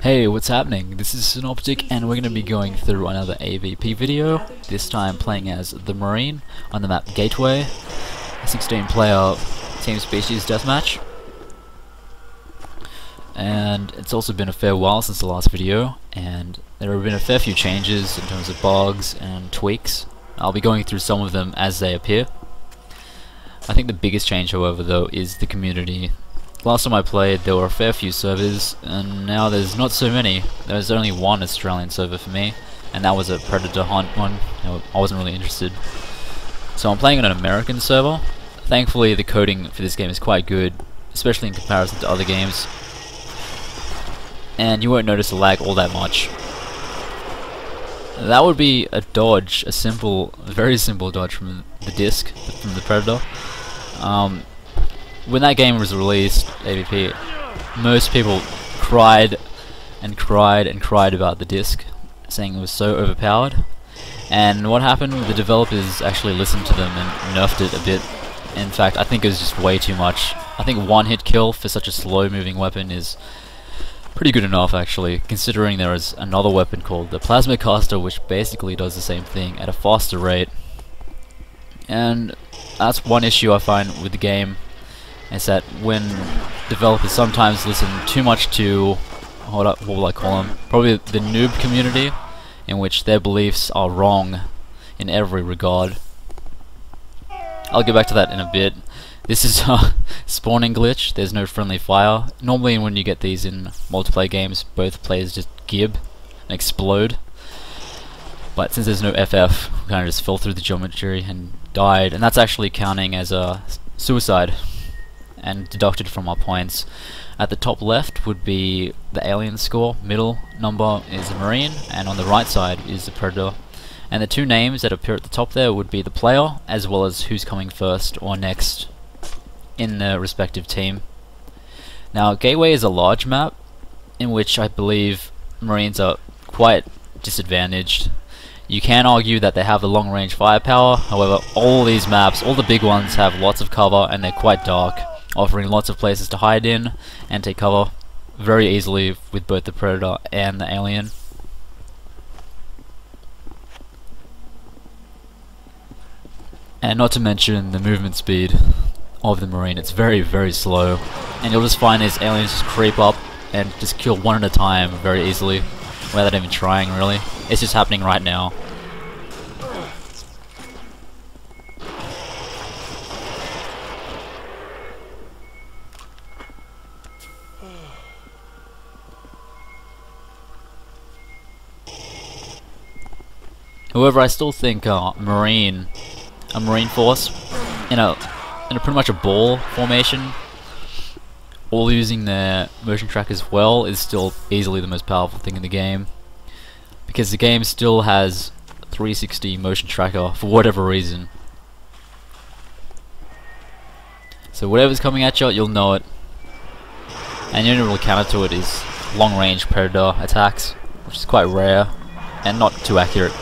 Hey, what's happening? This is Synoptic and we're going to be going through another AVP video, this time playing as the Marine on the map Gateway, a 16 player team species deathmatch. And it's also been a fair while since the last video, and there have been a fair few changes in terms of bugs and tweaks. I'll be going through some of them as they appear. I think the biggest change, however, though, is the community. Last time I played, there were a fair few servers, and now there's not so many. There's only one Australian server for me, and that was a Predator Hunt one. I wasn't really interested. So I'm playing on an American server. Thankfully, the coding for this game is quite good, especially in comparison to other games. And you won't notice the lag all that much. That would be a dodge, a very simple dodge from the disc, from the Predator. When that game was released, AVP, most people cried and cried and cried about the disc, saying it was so overpowered. And what happened? The developers actually listened to them and nerfed it a bit. In fact, I think it was just way too much. I think one hit kill for such a slow moving weapon is pretty good enough, actually, considering there is another weapon called the Plasma Caster, which basically does the same thing at a faster rate. And that's one issue I find with the game, is that when developers sometimes listen too much to, what will I call them? Probably the noob community, in which their beliefs are wrong in every regard. I'll get back to that in a bit. This is a spawning glitch. There's no friendly fire. Normally when you get these in multiplayer games, both players just gib and explode. But since there's no FF, we kind of just fell through the geometry and died, and that's actually counting as a suicide and deducted from our points. At the top left would be the alien score, middle number is the Marine, and on the right side is the Predator. And the two names that appear at the top there would be the player, as well as who's coming first or next in the respective team. Now, Gateway is a large map, in which I believe Marines are quite disadvantaged. You can argue that they have the long range firepower, however all these maps, all the big ones, have lots of cover and they're quite dark, offering lots of places to hide in and take cover very easily with both the Predator and the Alien. And not to mention the movement speed of the Marine. It's very, very slow, and you'll just find these aliens just creep up and just kill one at a time very easily without even trying, really. It's just happening right now. However, I still think a Marine force in a pretty much a ball formation, all using their motion track as well, is still easily the most powerful thing in the game, because the game still has 360 motion tracker for whatever reason. So whatever's coming at you, you'll know it, and the only real counter to it is long range Predator attacks, which is quite rare and not too accurate.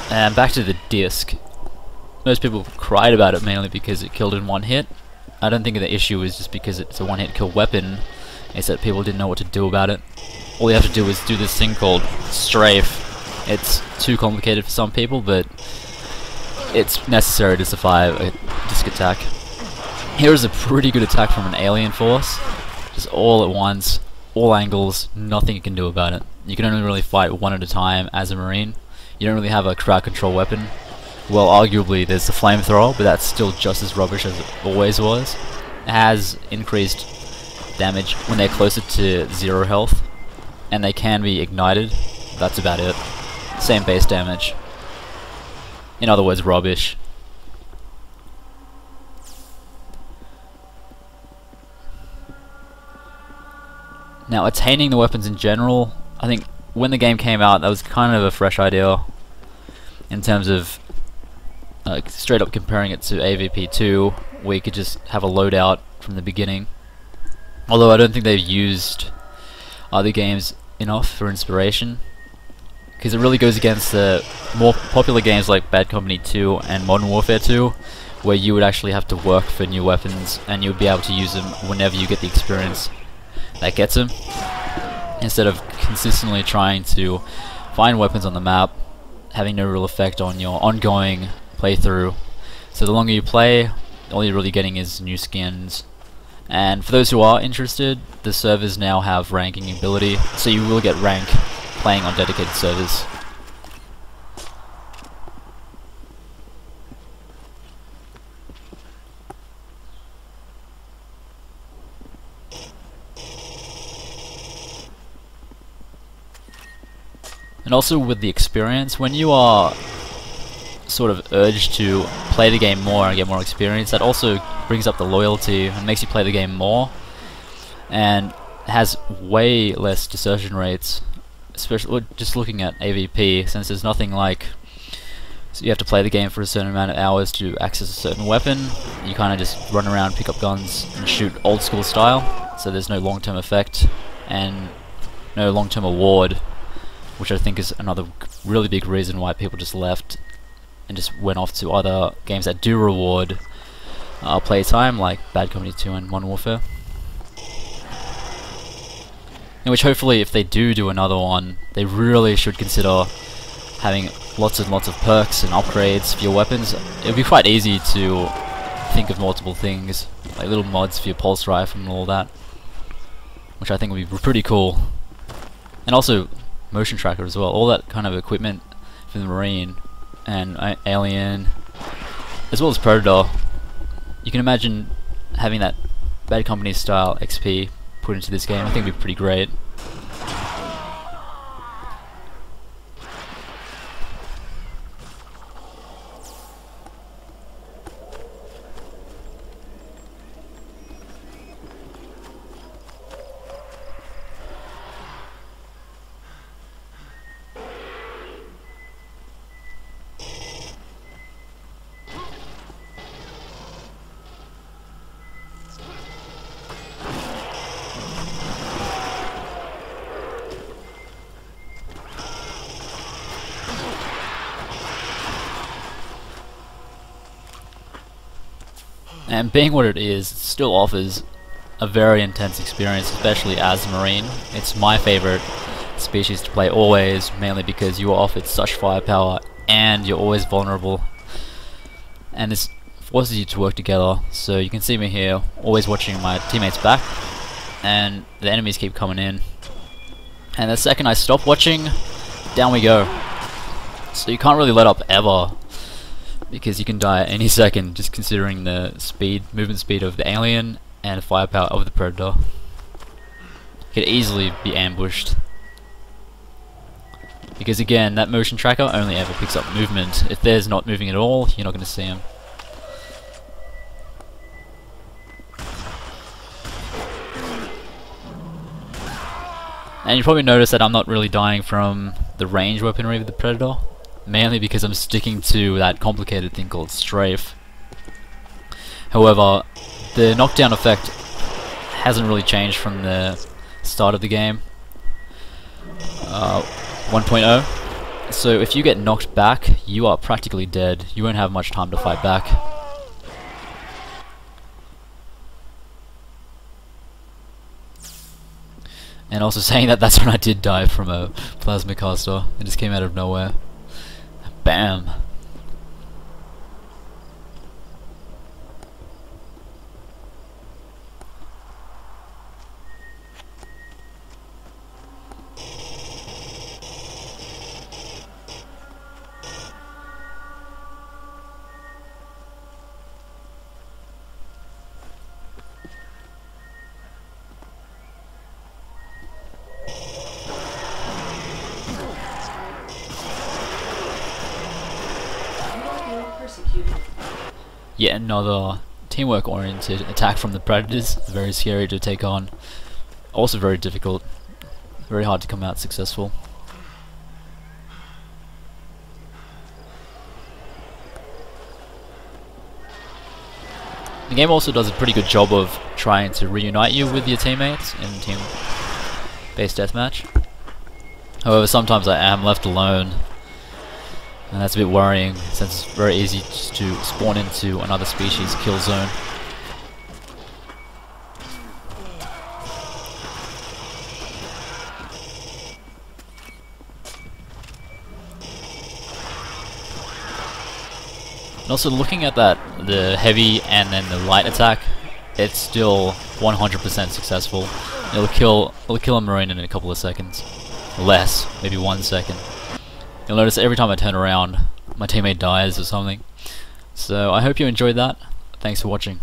And back to the disc. Most people cried about it mainly because it killed in one hit. I don't think the issue is just because it's a one hit kill weapon, it's that people didn't know what to do about it. All you have to do is do this thing called strafe. It's too complicated for some people, but it's necessary to survive a disc attack. Here is a pretty good attack from an alien force. Just all at once, all angles, nothing you can do about it. You can only really fight one at a time as a Marine. You don't really have a crowd control weapon. Well, arguably there's the flamethrower, but that's still just as rubbish as it always was. It has increased damage when they're closer to 0 health, and they can be ignited. That's about it. Same base damage. In other words, rubbish. Now, attaining the weapons in general, I think when the game came out, that was kind of a fresh idea in terms of straight up comparing it to AVP 2, where you could just have a loadout from the beginning. Although I don't think they've used other games enough for inspiration, because it really goes against the more popular games like Bad Company 2 and Modern Warfare 2, where you would actually have to work for new weapons and you would be able to use them whenever you get the experience that gets them, instead of consistently trying to find weapons on the map, having no real effect on your ongoing playthrough. So the longer you play, all you're really getting is new skins. And for those who are interested, the servers now have ranking ability, so you will get rank playing on dedicated servers. And also with the experience, when you are sort of urged to play the game more and get more experience, that also brings up the loyalty and makes you play the game more, and has way less desertion rates, especially just looking at AVP, since there's nothing like, so you have to play the game for a certain amount of hours to access a certain weapon. You kind of just run around, pick up guns and shoot old school style, so there's no long-term effect and no long-term award, which I think is another really big reason why people just left and just went off to other games that do reward playtime, like Bad Company 2 and Modern Warfare. In which hopefully if they do another one, they really should consider having lots and lots of perks and upgrades for your weapons. It would be quite easy to think of multiple things, like little mods for your pulse rifle and all that, which I think would be pretty cool. And also motion tracker as well, all that kind of equipment for the Marine and Alien, as well as Predator. You can imagine having that Bad Company style XP put into this game. I think it'd be pretty great. And being what it is, it still offers a very intense experience, especially as a Marine. It's my favorite species to play always, mainly because you are offered such firepower and you're always vulnerable. And this forces you to work together, so you can see me here, always watching my teammates back, and the enemies keep coming in. And the second I stop watching, down we go. So you can't really let up ever, because you can die at any second, just considering the movement speed of the Alien and the firepower of the Predator. You could easily be ambushed, because again, that motion tracker only ever picks up movement. If there's not moving at all, you're not going to see him. And you probably notice that I'm not really dying from the range weaponry of the Predator, mainly because I'm sticking to that complicated thing called strafe. However, the knockdown effect hasn't really changed from the start of the game, 1.0. So if you get knocked back, you are practically dead. You won't have much time to fight back. And also saying that, that's when I did die from a plasma caster. It just came out of nowhere. Bam! Yet another teamwork oriented attack from the Predators. Very scary to take on. Also very difficult. Very hard to come out successful. The game also does a pretty good job of trying to reunite you with your teammates in team-based deathmatch. However, sometimes I am left alone, and that's a bit worrying since it's very easy to spawn into another species' kill zone. And also looking at the heavy and then the light attack, it's still 100% successful. It'll kill a marine in a couple of seconds. Less, maybe 1 second. You'll notice every time I turn around, my teammate dies or something. So I hope you enjoyed that. Thanks for watching.